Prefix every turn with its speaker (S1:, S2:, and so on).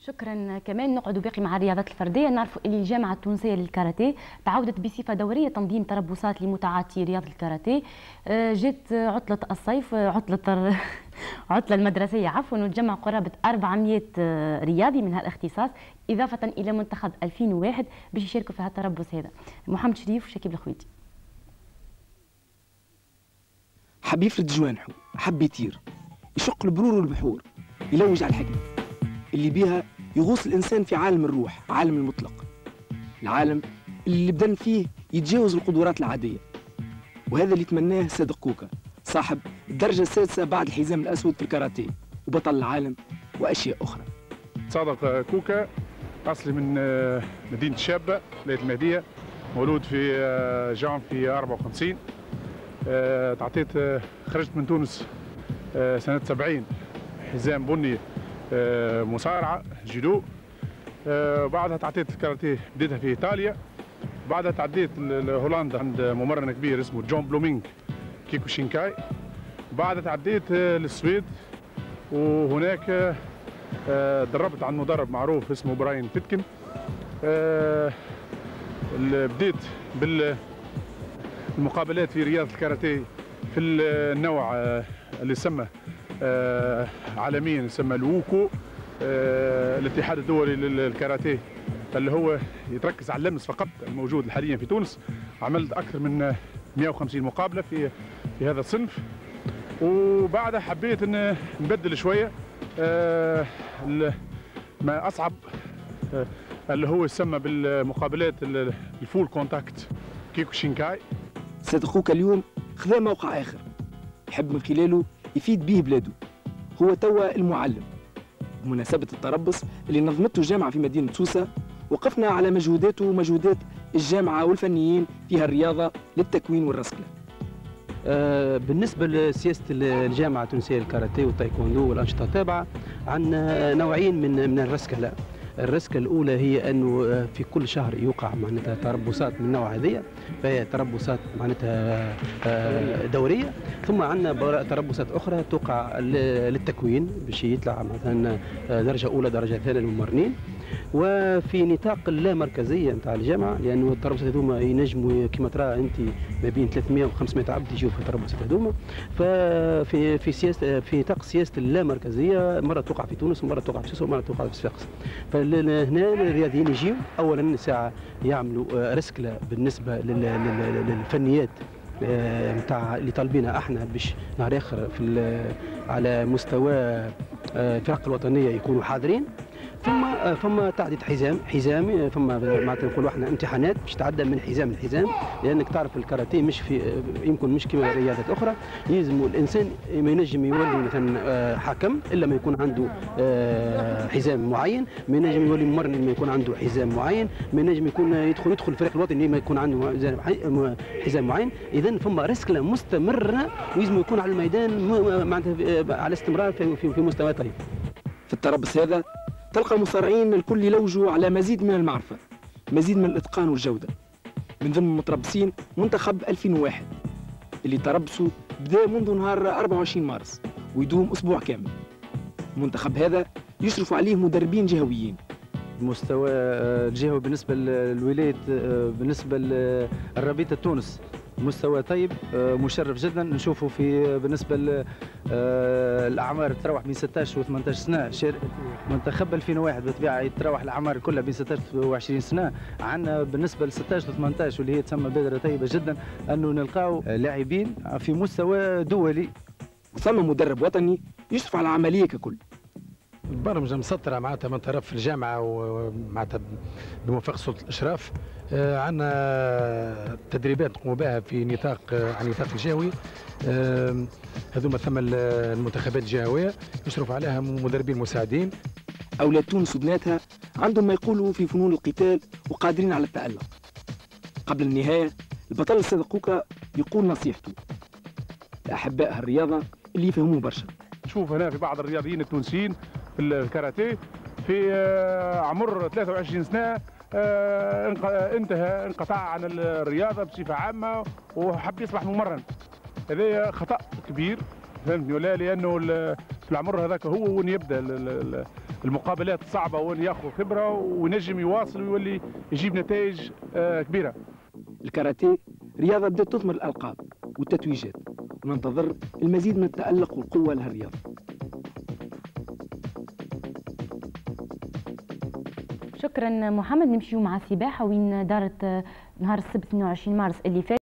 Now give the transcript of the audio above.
S1: شكرا. كمان نقعدوا باقي مع الرياضات الفرديه. نعرفوا اللي الجامعه التونسيه للكاراتيه تعودت بصفه دوريه تنظيم تربصات لمتعاطي رياضه الكاراتيه. جات عطله الصيف، عطله المدرسيه عفوا، وتجمع قرابه 400 رياضي من هالاختصاص اضافه الى منتخب 2001 باش يشاركوا في هذا التربص هذا. محمد شريف وشكيب الخويتي.
S2: حب يفرد جوانحه، حب يطير، يشق البرور والبحور، يلوج على الحكمه اللي بيها يغوص الإنسان في عالم الروح، عالم المطلق، العالم اللي بدن فيه يتجاوز القدرات العادية. وهذا اللي تمناه صادق كوكا، صاحب الدرجة السادسة بعد الحزام الأسود في الكاراتيه وبطل العالم وأشياء أخرى.
S3: صادق كوكا أصلي من مدينة شابة ولاية المهدية، مولود في جانفي 54. خرجت من تونس سنة 70 حزام بني مصارعة جودو. بعدها تعطيت الكاراتيه بديتها في إيطاليا، بعدها تعديت لهولندا عند ممرن كبير اسمه جون بلومينغ كيكوشينكاي، بعدها تعديت للسويد وهناك دربت عند مدرب معروف اسمه براين فيتكن. بديت بالمقابلات في رياضة الكاراتيه في النوع اللي يسمى عالميا يسمى الووكو، الاتحاد الدولي للكاراتيه اللي هو يتركز على اللمس فقط الموجود حاليا في تونس. عملت اكثر من 150 مقابله في هذا الصنف، وبعدها حبيت ان نبدل شويه ما اصعب اللي هو يسمى بالمقابلات الفول كونتاكت كيكوشينكاي.
S2: صادق كوكا اليوم خذا موقع اخر يحب من خلاله يفيد به بلاده، هو توا المعلم. بمناسبة التربص اللي نظمته الجامعة في مدينة سوسة، وقفنا على مجهوداته ومجهودات الجامعة والفنيين فيها الرياضة للتكوين والرسكلة.
S4: بالنسبة لسياسة الجامعة التونسية للكاراتيه والتايكوندو والأنشطة التابعة، عندنا نوعين من الرسكلة. الرسكة الأولى هي أنه في كل شهر يوقع معناتها تربصات من النوع هذية، فهي تربصات معناتها دورية. ثم عندنا تربصات أخرى توقع للتكوين باش يطلع مثلا درجة أولى درجة ثانية للممرنين، وفي نطاق اللامركزيه نتاع الجامعه، لانه التربصات هذوما ينجموا كما ترى انت ما بين 300 و 500 عبد يجوا في التربصات هذوما. ففي سياسه في نطاق سياسه اللامركزيه، مره توقع في تونس ومره توقع في سوسه ومره توقع في صفاقس. فهنا الرياضيين يجيو اولا ساعه يعملوا رسكله بالنسبه للفنيات نتاع اللي طالبينها احنا باش نهار اخر على مستوى الفرق الوطنيه يكونوا حاضرين. ثم تعديد حزام فما معناتها نقولوا احنا امتحانات باش تعدى من حزام لحزام، لانك تعرف الكاراتيه مش يمكن مش كما رياضات اخرى. يلزم الانسان ما ينجم يولي مثلا حكم الا ما يكون عنده حزام معين، ما ينجم يولي ممرن ما يكون عنده حزام معين، ما ينجم يكون يدخل الفريق الوطني ما يكون عنده حزام معين. اذا فما رسكله مستمره ويلزم يكون على الميدان معناتها على استمرار في مستوى طيب.
S2: في التربص هذا تلقى مصارعين الكل يلوجوا على مزيد من المعرفة، مزيد من الإتقان والجودة. من ضمن المتربصين منتخب 2001 اللي تربصوا بدأ منذ نهار 24 مارس ويدوم أسبوع كامل. المنتخب هذا يشرف عليه مدربين جهويين.
S4: المستوى الجهوي بالنسبة للولاية، بالنسبة للرابطة تونس مستوى طيب مشرف جدا. نشوفه في بالنسبه الاعمار تتراوح بين 16 و 18 سنه. منتخب 2001 بالطبيعه يتراوح الاعمار كلها بين 16 و 20 سنه. عندنا بالنسبه ل 16 و 18 واللي هي تسمى بادره طيبه جدا انه نلقاو لاعبين في مستوى دولي.
S2: وثم مدرب وطني يشرف على العمليه ككل.
S5: البرمجه مسطره معناتها من طرف الجامعه ومعناتها بموافقه سلطه الاشراف. عندنا تدريبات نقوم بها في نطاق على النطاق الجهوي. هذوما ثم المنتخبات الجهويه يشرف عليها مدربين مساعدين.
S2: اولاد تونس وبناتها عندهم ما يقولوا في فنون القتال وقادرين على التألق. قبل النهايه البطل صادق كوكا يقول نصيحته لاحباء الرياضه اللي يفهموه برشا.
S3: نشوف هنا في بعض الرياضيين التونسيين في الكاراتيه في عمر 23 سنه انقطع عن الرياضه بصفه عامه وحب يصبح ممرن. هذا خطا كبير، فهمتني ولا؟ لانه في العمر هذاك هو وين يبدا المقابلات الصعبه وين ياخذ خبره وينجم يواصل ويولي يجيب نتائج كبيره.
S2: الكاراتيه رياضه بدات تثمر الالقاب والتتويجات، وننتظر المزيد من التالق والقوه لها الرياضه.
S1: شكرا محمد. نمشيو مع السباحه وين دارت نهار السبت 22 مارس اللي فات.